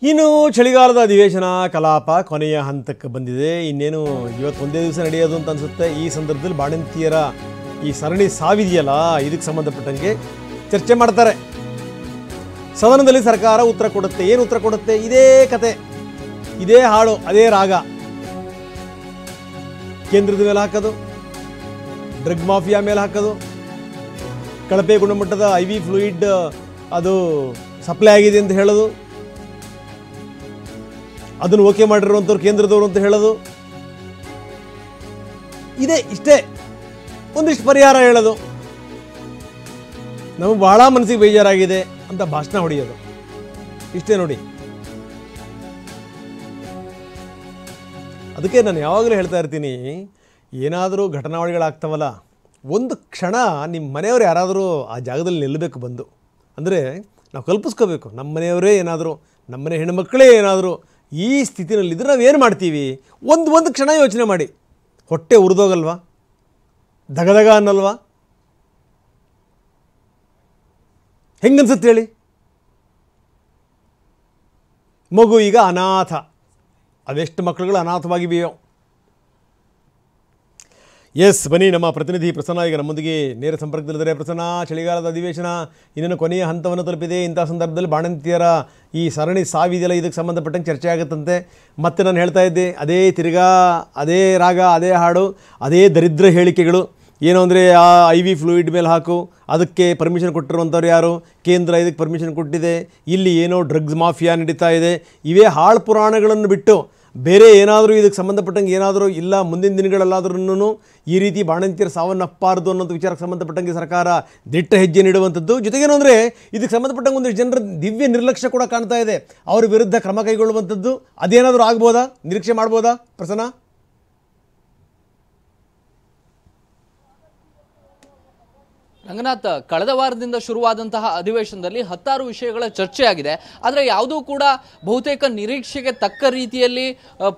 ಇನ್ನು ಚಳಿಗಾಲದ ಅಧಿವೇಶನ ಕಲಾಪ ಕೊನೆಯ ಹಂತಕ್ಕೆ ಬಂದಿದೆ. ಇನ್ನೇನು ಇವತ್ತು ಒಂದೇ ದಿವಸ ನಡೆಯೋದು ಅಂತ ಅನಿಸುತ್ತೆ. ಈ ಸಂದರ್ಭದಲ್ಲಿ ಬಾಣಂತಿಯರ ಈ ಸರಣಿ ಸಾವಿದೆಯಲ್ಲ, ಇದಕ್ಕೆ ಸಂಬಂಧಪಟ್ಟಂಗೆ ಚರ್ಚೆ ಮಾಡ್ತಾರೆ. ಸದನದಲ್ಲಿ ಸರ್ಕಾರ ಉತ್ತರ ಕೊಡುತ್ತೆ. ಏನು ಉತ್ತರ ಕೊಡುತ್ತೆ? ಇದೇ ಕತೆ, ಇದೇ ಹಾಡು, ಅದೇ ರಾಗ. ಕೇಂದ್ರದ ಮೇಲೆ ಹಾಕೋದು, ಡ್ರಗ್ ಮಾಫಿಯಾ ಮೇಲೆ ಹಾಕೋದು, ಕಳಪೆ ಗುಣಮಟ್ಟದ IV ಫ್ಲೂಯಿಡ್ ಅದು ಸಪ್ಲೈ ಆಗಿದೆ ಅಂತ ಹೇಳೋದು, ಅದನ್ನು ಓಕೆ ಮಾಡಿರುವಂಥವ್ರು ಕೇಂದ್ರದವರು ಅಂತ ಹೇಳೋದು, ಇದೇ ಇಷ್ಟೇ. ಒಂದಿಷ್ಟು ಪರಿಹಾರ ಹೇಳೋದು, ನಮಗೆ ಬಹಳ ಮನಸ್ಸಿಗೆ ಬೇಜಾರಾಗಿದೆ ಅಂತ ಭಾಷಣ ಹೊಡೆಯೋದು, ಇಷ್ಟೇ ನೋಡಿ. ಅದಕ್ಕೆ ನಾನು ಯಾವಾಗಲೂ ಹೇಳ್ತಾ ಇರ್ತೀನಿ, ಏನಾದರೂ ಘಟನಾವಳಿಗಳಾಗ್ತಾವಲ್ಲ, ಒಂದು ಕ್ಷಣ ನಿಮ್ಮ ಮನೆಯವರು ಯಾರಾದರೂ ಆ ಜಾಗದಲ್ಲಿ ನಿಲ್ಲಬೇಕು ಬಂದು. ಅಂದರೆ ನಾವು ಕಲ್ಪಿಸ್ಕೋಬೇಕು, ನಮ್ಮ ಮನೆಯವರೇ ಏನಾದರೂ, ನಮ್ಮನೆ ಹೆಣ್ಣುಮಕ್ಕಳೇ ಏನಾದರೂ ಈ ಸ್ಥಿತಿನಲ್ಲಿದ್ದರೆ ನಾವೇನು ಮಾಡ್ತೀವಿ? ಒಂದು ಕ್ಷಣ ಯೋಚನೆ ಮಾಡಿ. ಹೊಟ್ಟೆ ಉರಿದೋಗಲ್ವಾ? ದಗದಗ ಅನ್ನಲ್ವಾ? ಹೆಂಗನ್ಸುತ್ತೆ ಹೇಳಿ? ಮಗು ಈಗ ಅನಾಥ, ಅದೆಷ್ಟು ಮಕ್ಕಳುಗಳು ಅನಾಥವಾಗಿವೆಯೋ. ಎಸ್, ಬನ್ನಿ, ನಮ್ಮ ಪ್ರತಿನಿಧಿ ಪ್ರಸನ್ನ ಈಗ ನಮ್ಮೊಂದಿಗೆ ನೇರ ಸಂಪರ್ಕದಲ್ಲಿದ್ದಾರೆ. ಪ್ರಸನ್ನ, ಚಳಿಗಾಲದ ಅಧಿವೇಶನ ಇನ್ನೇನು ಕೊನೆಯ ಹಂತವನ್ನು ತಲುಪಿದೆ. ಇಂಥ ಸಂದರ್ಭದಲ್ಲಿ ಬಾಣಂತಿಯರ ಈ ಸರಣಿ ಸಾವಿದೆಯಲ್ಲ, ಇದಕ್ಕೆ ಸಂಬಂಧಪಟ್ಟಂಗೆ ಚರ್ಚೆ ಆಗುತ್ತಂತೆ. ಮತ್ತೆ ನಾನು ಹೇಳ್ತಾ ಇದ್ದೆ, ಅದೇ ತಿರ್ಗಾ, ಅದೇ ರಾಗ, ಅದೇ ಹಾಡು, ಅದೇ ದರಿದ್ರ ಹೇಳಿಕೆಗಳು. ಏನು ಅಂದರೆ ಆ IV ಫ್ಲೂಯಿಡ್ ಮೇಲೆ ಹಾಕು, ಅದಕ್ಕೆ ಪರ್ಮಿಷನ್ ಕೊಟ್ಟಿರುವಂಥವ್ರು ಯಾರು? ಕೇಂದ್ರ ಇದಕ್ಕೆ ಪರ್ಮಿಷನ್ ಕೊಟ್ಟಿದೆ. ಇಲ್ಲಿ ಏನೋ ಡ್ರಗ್ಸ್ ಮಾಫಿಯಾ ನಡೀತಾ ಇದೆ. ಇವೇ ಹಾಳು ಪುರಾಣಗಳನ್ನು ಬಿಟ್ಟು ಬೇರೆ ಏನಾದರೂ ಇದಕ್ಕೆ ಸಂಬಂಧಪಟ್ಟಂಗೆ ಏನಾದರೂ ಇಲ್ಲ, ಮುಂದಿನ ದಿನಗಳಲ್ಲಾದ್ರೂ ಈ ರೀತಿ ಬಾಣಂತಿಯರ ಸಾವನ್ನಪ್ಪಾರದು ಅನ್ನೋದು ವಿಚಾರಕ್ಕೆ ಸಂಬಂಧಪಟ್ಟಂಗೆ ಸರ್ಕಾರ ದಿಟ್ಟ ಹೆಜ್ಜೆ ನೀಡುವಂಥದ್ದು. ಜೊತೆಗೇನು ಅಂದರೆ ಇದಕ್ಕೆ ಸಂಬಂಧಪಟ್ಟಂಗೆ ಒಂದಿಷ್ಟು ಜನರ ದಿವ್ಯ ನಿರ್ಲಕ್ಷ್ಯ ಕೂಡ ಕಾಣ್ತಾ ಇದೆ. ಅವರ ವಿರುದ್ಧ ಕ್ರಮ ಕೈಗೊಳ್ಳುವಂಥದ್ದು, ಅದೇನಾದರೂ ಆಗ್ಬೋದಾ? ನಿರೀಕ್ಷೆ ಮಾಡ್ಬೋದಾ ಪ್ರಸನ್ನ? ರಂಗನಾಥ್, ಕಳೆದ ವಾರದಿಂದ ಶುರುವಾದಂತಹ ಅಧಿವೇಶನದಲ್ಲಿ 10 ವಿಷಯಗಳ ಚರ್ಚೆ ಆಗಿದೆ. ಆದರೆ ಯಾವುದೂ ಕೂಡ ಬಹುತೇಕ ನಿರೀಕ್ಷೆಗೆ ತಕ್ಕ ರೀತಿಯಲ್ಲಿ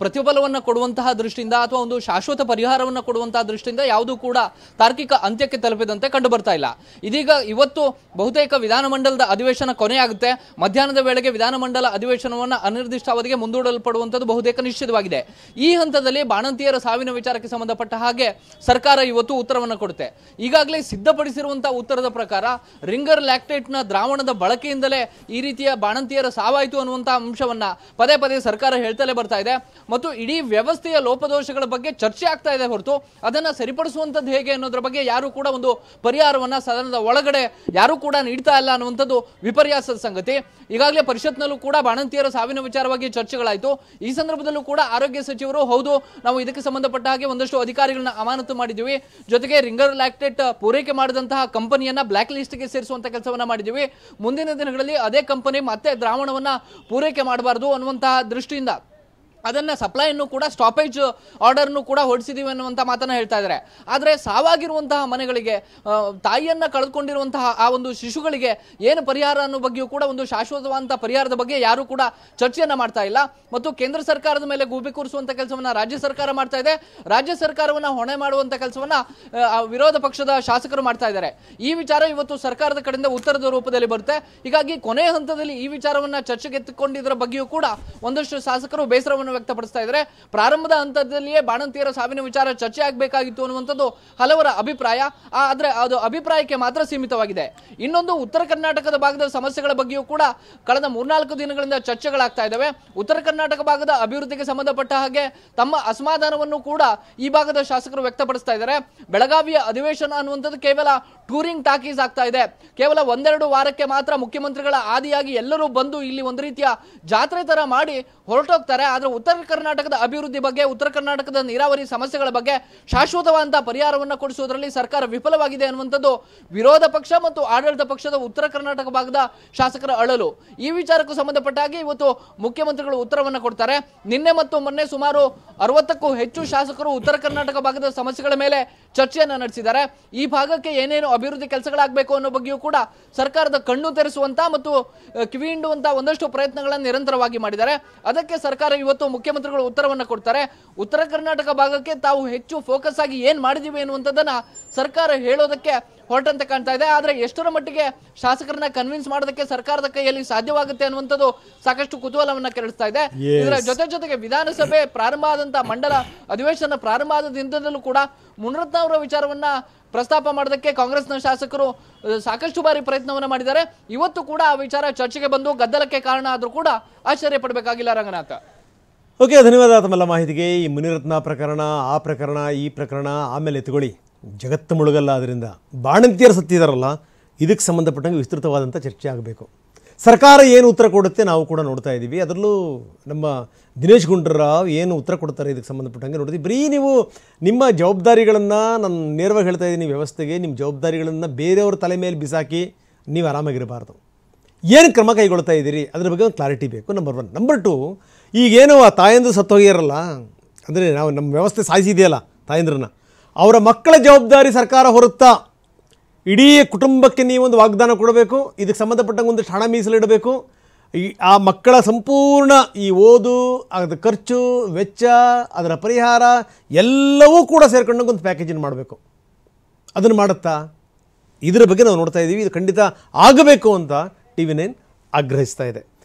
ಪ್ರತಿಫಲವನ್ನು ಕೊಡುವಂತಹ ದೃಷ್ಟಿಯಿಂದ ಅಥವಾ ಒಂದು ಶಾಶ್ವತ ಪರಿಹಾರವನ್ನು ಕೊಡುವಂತಹ ದೃಷ್ಟಿಯಿಂದ ಯಾವುದೂ ಕೂಡ ತಾರ್ಕಿಕ ಅಂತ್ಯಕ್ಕೆ ತಲುಪಿದಂತೆ ಕಂಡು ಬರ್ತಾ ಇಲ್ಲ. ಇದೀಗ ಇವತ್ತು ಬಹುತೇಕ ವಿಧಾನಮಂಡಲದ ಅಧಿವೇಶನ ಕೊನೆಯಾಗುತ್ತೆ. ಮಧ್ಯಾಹ್ನದ ವೇಳೆಗೆ ವಿಧಾನಮಂಡಲ ಅಧಿವೇಶನವನ್ನು ಅನಿರ್ದಿಷ್ಟಾವಧಿಗೆ ಮುಂದೂಡಲ್ಪಡುವಂಥದ್ದು ಬಹುತೇಕ ನಿಶ್ಚಿತವಾಗಿದೆ. ಈ ಹಂತದಲ್ಲಿ ಬಾಣಂತಿಯರ ಸಾವಿನ ವಿಚಾರಕ್ಕೆ ಸಂಬಂಧಪಟ್ಟ ಹಾಗೆ ಸರ್ಕಾರ ಇವತ್ತು ಉತ್ತರವನ್ನು ಕೊಡುತ್ತೆ. ಈಗಾಗಲೇ ಸಿದ್ಧಪಡಿಸಿರುವ ಉತ್ತರದ ಪ್ರಕಾರ ರಿಂಗರ್ ಲ್ಯಾಕ್ಟೇಟ್ನ ದ್ರಾವಣದ ಬಳಕೆಯಿಂದಲೇ ಈ ರೀತಿಯ ಬಾಣಂತಿಯರ ಸಾವಾಯಿತು ಅನ್ನುವಂತಹ ಅಂಶವನ್ನ ಪದೇ ಪದೇ ಸರ್ಕಾರ ಹೇಳ್ತಲೇ ಬರ್ತಾ ಇದೆ. ಮತ್ತು ಇಡೀ ವ್ಯವಸ್ಥೆಯ ಲೋಪದೋಷಗಳ ಬಗ್ಗೆ ಚರ್ಚೆ ಆಗ್ತಾ ಇದೆ ಹೊರತು ಅದನ್ನ ಸರಿಪಡಿಸುವಂತದ್ದು ಹೇಗೆ ಅನ್ನೋದ್ರ ಬಗ್ಗೆ ಯಾರು ಕೂಡ ಒಂದು ಪರಿಹಾರವನ್ನ ಸದನದ ಒಳಗಡೆ ಯಾರು ಕೂಡ ನೀಡ್ತಾ ಇಲ್ಲ ಅನ್ನುವಂಥದ್ದು ವಿಪರ್ಯಾಸದ ಸಂಗತಿ. ಈಗಾಗಲೇ ಪರಿಷತ್ನಲ್ಲೂ ಕೂಡ ಬಾಣಂತಿಯರ ಸಾವಿನ ವಿಚಾರವಾಗಿ ಚರ್ಚೆಗಳಾಯಿತು. ಈ ಸಂದರ್ಭದಲ್ಲೂ ಕೂಡ ಆರೋಗ್ಯ ಸಚಿವರು, ಹೌದು, ನಾವು ಇದಕ್ಕೆ ಸಂಬಂಧಪಟ್ಟ ಹಾಗೆ ಒಂದಷ್ಟು ಅಧಿಕಾರಿಗಳನ್ನ ಅಮಾನತು ಮಾಡಿದ್ದೀವಿ, ಜೊತೆಗೆ ರಿಂಗರ್ ಲ್ಯಾಕ್ಟೇಟ್ ಪೂರೈಕೆ ಮಾಡಿದಂತಹ ಕಂಪನಿಯನ್ನ ಬ್ಲಾಕ್ ಲಿಸ್ಟ್ಗೆ ಸೇರಿಸುವಂತ ಕೆಲಸವನ್ನ ಮಾಡಿದ್ದೀವಿ, ಮುಂದಿನ ದಿನಗಳಲ್ಲಿ ಅದೇ ಕಂಪನಿ ಮತ್ತೆ ದ್ರಾವಣವನ್ನ ಪೂರೈಕೆ ಮಾಡಬಾರದು ಅನ್ನುವಂತಹ ದೃಷ್ಟಿಯಿಂದ ಅದನ್ನ ಸಪ್ಲೈಯನ್ನು ಕೂಡ ಸ್ಟಾಪೇಜ್ ಆರ್ಡರ್ನು ಕೂಡ ಹೊರಡಿಸಿದೀವಿ ಅನ್ನುವಂಥ ಮಾತನ್ನ ಹೇಳ್ತಾ ಇದ್ದಾರೆ. ಆದರೆ ಸಾವಾಗಿರುವಂತಹ ಮನೆಗಳಿಗೆ, ತಾಯಿಯನ್ನ ಕಳೆದುಕೊಂಡಿರುವಂತಹ ಆ ಒಂದು ಶಿಶುಗಳಿಗೆ ಏನು ಪರಿಹಾರ ಅನ್ನೋ ಬಗ್ಗೆಯೂ ಕೂಡ ಒಂದು ಶಾಶ್ವತವಾದಂತಹ ಪರಿಹಾರದ ಬಗ್ಗೆ ಯಾರು ಕೂಡ ಚರ್ಚೆಯನ್ನ ಮಾಡ್ತಾ ಇಲ್ಲ. ಮತ್ತು ಕೇಂದ್ರ ಸರ್ಕಾರದ ಮೇಲೆ ಗೂಬೆ ಕೂರಿಸುವಂತ ಕೆಲಸವನ್ನ ರಾಜ್ಯ ಸರ್ಕಾರ ಮಾಡ್ತಾ ಇದೆ. ರಾಜ್ಯ ಸರ್ಕಾರವನ್ನ ಹೊಣೆ ಮಾಡುವಂತ ಕೆಲಸವನ್ನ ವಿರೋಧ ಪಕ್ಷದ ಶಾಸಕರು ಮಾಡ್ತಾ ಇದ್ದಾರೆ. ಈ ವಿಚಾರ ಇವತ್ತು ಸರ್ಕಾರದ ಕಡೆಯಿಂದ ಉತ್ತರದ ರೂಪದಲ್ಲಿ ಬರುತ್ತೆ. ಹೀಗಾಗಿ ಕೊನೆಯ ಹಂತದಲ್ಲಿ ಈ ವಿಚಾರವನ್ನ ಚರ್ಚೆಗೆ ಎತ್ತಿಕೊಂಡಿದ್ದರ ಬಗ್ಗೆಯೂ ಕೂಡ ಒಂದಷ್ಟು ಶಾಸಕರು ಬೇಸರವನ್ನು ವ್ಯಕ್ತಪಡಿಸ್ತಾ ಇದ್ದಾರೆ. ಪ್ರಾರಂಭದ ಹಂತದಲ್ಲಿಯೇ ಬಾಣಂತಿಯರ ಸಾವಿನ ವಿಚಾರ ಚರ್ಚೆ ಆಗಬೇಕಾಗಿತ್ತು ಅನ್ನುವಂಥದ್ದು ಹಲವರ ಅಭಿಪ್ರಾಯ. ಆದ್ರೆ ಅದು ಅಭಿಪ್ರಾಯಕ್ಕೆ ಮಾತ್ರ ಸೀಮಿತವಾಗಿದೆ. ಇನ್ನೊಂದು, ಉತ್ತರ ಕರ್ನಾಟಕದ ಭಾಗದ ಸಮಸ್ಯೆಗಳ ಬಗ್ಗೆಯೂ ಕೂಡ ಕಳೆದ 3-4 ದಿನಗಳಿಂದ ಚರ್ಚೆಗಳಾಗ್ತಾ ಇದ್ದಾವೆ. ಉತ್ತರ ಕರ್ನಾಟಕ ಭಾಗದ ಅಭಿವೃದ್ಧಿಗೆ ಸಂಬಂಧಪಟ್ಟ ಹಾಗೆ ತಮ್ಮ ಅಸಮಾಧಾನವನ್ನು ಕೂಡ ಈ ಭಾಗದ ಶಾಸಕರು ವ್ಯಕ್ತಪಡಿಸ್ತಾ ಇದ್ದಾರೆ. ಬೆಳಗಾವಿಯ ಅಧಿವೇಶನ ಅನ್ನುವಂಥದ್ದು ಕೇವಲ ಟೂರಿಂಗ್ ಟಾಕೀಸ್ ಆಗ್ತಾ ಇದೆ. ಕೇವಲ 1-2 ವಾರಕ್ಕೆ ಮಾತ್ರ ಮುಖ್ಯಮಂತ್ರಿಗಳ ಆದಿಯಾಗಿ ಎಲ್ಲರೂ ಬಂದು ಇಲ್ಲಿ ಒಂದು ರೀತಿಯ ಜಾತ್ರೆ ತರ ಮಾಡಿ ಹೊರಟೋಗ್ತಾರೆ. ಆದ್ರೆ ಉತ್ತರ ಕರ್ನಾಟಕದ ಅಭಿವೃದ್ಧಿ ಬಗ್ಗೆ, ಉತ್ತರ ಕರ್ನಾಟಕದ ನೀರಾವರಿ ಸಮಸ್ಯೆಗಳ ಬಗ್ಗೆ ಶಾಶ್ವತವಾದಂತಹ ಪರಿಹಾರವನ್ನು ಕೊಡಿಸುವುದರಲ್ಲಿ ಸರ್ಕಾರ ವಿಫಲವಾಗಿದೆ ಅನ್ನುವಂಥದ್ದು ವಿರೋಧ ಪಕ್ಷ ಮತ್ತು ಆಡಳಿತ ಪಕ್ಷದ ಉತ್ತರ ಕರ್ನಾಟಕ ಭಾಗದ ಶಾಸಕರ ಅಳಲು. ಈ ವಿಚಾರಕ್ಕೂ ಸಂಬಂಧಪಟ್ಟ ಹಾಗೆ ಇವತ್ತು ಮುಖ್ಯಮಂತ್ರಿಗಳು ಉತ್ತರವನ್ನು ಕೊಡ್ತಾರೆ. ನಿನ್ನೆ ಮತ್ತು ಮೊನ್ನೆ ಸುಮಾರು 60ಕ್ಕೂ ಹೆಚ್ಚು ಶಾಸಕರು ಉತ್ತರ ಕರ್ನಾಟಕ ಭಾಗದ ಸಮಸ್ಯೆಗಳ ಮೇಲೆ ಚರ್ಚೆಯನ್ನು ನಡೆಸಿದ್ದಾರೆ. ಈ ಭಾಗಕ್ಕೆ ಏನೇನು ಅಭಿವೃದ್ಧಿ ಕೆಲಸಗಳಾಗಬೇಕು ಅನ್ನೋ ಬಗ್ಗೆಯೂ ಕೂಡ ಸರ್ಕಾರದ ಕಣ್ಣು ತೆರೆಸುವಂತ ಮತ್ತು ಕಿವಿ ಹಿಂಡುವಂತ ಒಂದಷ್ಟು ಪ್ರಯತ್ನಗಳನ್ನು ನಿರಂತರವಾಗಿ ಮಾಡಿದ್ದಾರೆ. ಅದಕ್ಕೆ ಸರ್ಕಾರ ಇವತ್ತು ಮುಖ್ಯಮಂತ್ರಿಗಳು ಉತ್ತರವನ್ನು ಕೊಡ್ತಾರೆ. ಉತ್ತರ ಕರ್ನಾಟಕ ಭಾಗಕ್ಕೆ ತಾವು ಹೆಚ್ಚು ಫೋಕಸ್ ಆಗಿ ಏನ್ ಮಾಡಿದೀವಿ ಅನ್ನುವಂಥದ್ದನ್ನ ಸರ್ಕಾರ ಹೇಳೋದಕ್ಕೆ ಹೊರಟಂತೆ ಕಾಣ್ತಾ ಇದೆ. ಆದ್ರೆ ಎಷ್ಟರ ಮಟ್ಟಿಗೆ ಶಾಸಕರನ್ನ ಕನ್ವಿನ್ಸ್ ಮಾಡೋದಕ್ಕೆ ಸರ್ಕಾರದ ಕೈಯಲ್ಲಿ ಸಾಧ್ಯವಾಗುತ್ತೆ ಅನ್ನುವಂಥದ್ದು ಸಾಕಷ್ಟು ಕುತೂಹಲವನ್ನ ಕೆರಳಿಸ್ತಾ ಇದೆ. ಇದರ ಜೊತೆಗೆ ವಿಧಾನಸಭೆ ಪ್ರಾರಂಭ ಆದಂತಹ ಮಂಡಲ ಅಧಿವೇಶನ ಪ್ರಾರಂಭ ಆದ ದಿನದಲ್ಲೂ ಕೂಡ ಮುನಿರತ್ನ ಅವರ ವಿಚಾರವನ್ನ ಪ್ರಸ್ತಾಪ ಮಾಡೋದಕ್ಕೆ ಕಾಂಗ್ರೆಸ್ನ ಶಾಸಕರು ಸಾಕಷ್ಟು ಬಾರಿ ಪ್ರಯತ್ನವನ್ನ ಮಾಡಿದ್ದಾರೆ. ಇವತ್ತು ಕೂಡ ಆ ವಿಚಾರ ಚರ್ಚೆಗೆ ಬಂದು ಗದ್ದಲಕ್ಕೆ ಕಾರಣ ಆದ್ರೂ ಕೂಡ ಆಶ್ಚರ್ಯ ಪಡಬೇಕಾಗಿಲ್ಲ ರಂಗನಾಥ. ಓಕೆ, ಧನ್ಯವಾದ ತಮ್ಮೆಲ್ಲ ಮಾಹಿತಿಗೆ. ಈ ಮುನಿರತ್ನ ಪ್ರಕರಣ, ಆ ಪ್ರಕರಣ, ಈ ಪ್ರಕರಣ ಆಮೇಲೆ ಎತ್ಕೊಳ್ಳಿ, ಜಗತ್ತು ಮುಳುಗಲ್ಲ. ಅದರಿಂದ ಬಾಣಂತಿಯರು ಸತ್ತಿದಾರಲ್ಲ, ಇದಕ್ಕೆ ಸಂಬಂಧಪಟ್ಟಂಗೆ ವಿಸ್ತೃತವಾದಂಥ ಚರ್ಚೆ ಆಗಬೇಕು. ಸರ್ಕಾರ ಏನು ಉತ್ತರ ಕೊಡುತ್ತೆ ನಾವು ಕೂಡ ನೋಡ್ತಾ ಇದ್ದೀವಿ. ಅದರಲ್ಲೂ ನಮ್ಮ ದಿನೇಶ್ ಗುಂಡೂರಾವ್ ಏನು ಉತ್ತರ ಕೊಡ್ತಾರೆ ಇದಕ್ಕೆ ಸಂಬಂಧಪಟ್ಟಂಗೆ ನೋಡ್ತೀವಿ. ಬರೀ ನೀವು ನಿಮ್ಮ ಜವಾಬ್ದಾರಿಗಳನ್ನು, ನಾನು ನೇರವಾಗಿ ಹೇಳ್ತಾ ಇದ್ದೀನಿ, ವ್ಯವಸ್ಥೆಗೆ ನಿಮ್ಮ ಜವಾಬ್ದಾರಿಗಳನ್ನು ಬೇರೆಯವ್ರ ತಲೆ ಮೇಲೆ ಬಿಸಾಕಿ ನೀವು ಆರಾಮಾಗಿರಬಾರ್ದು. ಏನು ಕ್ರಮ ಕೈಗೊಳ್ತಾ ಇದ್ದೀರಿ ಅದ್ರ ಬಗ್ಗೆ ಒಂದು ಕ್ಲಾರಿಟಿ ಬೇಕು, ನಂಬರ್ 1. ನಂಬರ್ 2, ಈಗೇನೋ ಆ ತಾಯಂದು ಸತ್ತೋಗಿರಲ್ಲ, ಅಂದರೆ ನಾವು ನಮ್ಮ ವ್ಯವಸ್ಥೆ ಸಾಯಿಸಿದೆಯಲ್ಲ ತಾಯಂದ್ರನ್ನ, ಅವರ ಮಕ್ಕಳ ಜವಾಬ್ದಾರಿ ಸರ್ಕಾರ ಹೊರುತ್ತಾ? ಇಡೀ ಕುಟುಂಬಕ್ಕೆ ನೀವೊಂದು ವಾಗ್ದಾನ ಕೊಡಬೇಕು, ಇದಕ್ಕೆ ಸಂಬಂಧಪಟ್ಟಂಗೆ ಒಂದಷ್ಟು ಹಣ ಮೀಸಲಿಡಬೇಕು. ಆ ಮಕ್ಕಳ ಸಂಪೂರ್ಣ ಈ ಓದು, ಅದರ ಖರ್ಚು ವೆಚ್ಚ, ಅದರ ಪರಿಹಾರ ಎಲ್ಲವೂ ಕೂಡ ಸೇರ್ಕೊಂಡಂಗೆ ಒಂದು ಪ್ಯಾಕೇಜನ್ನು ಮಾಡಬೇಕು. ಅದನ್ನು ಮಾಡುತ್ತಾ? ಇದರ ಬಗ್ಗೆ ನಾವು ನೋಡ್ತಾ ಇದ್ದೀವಿ. ಇದು ಖಂಡಿತ ಆಗಬೇಕು ಅಂತ TV9 ಆಗ್ರಹಿಸ್ತಾ ಇದೆ.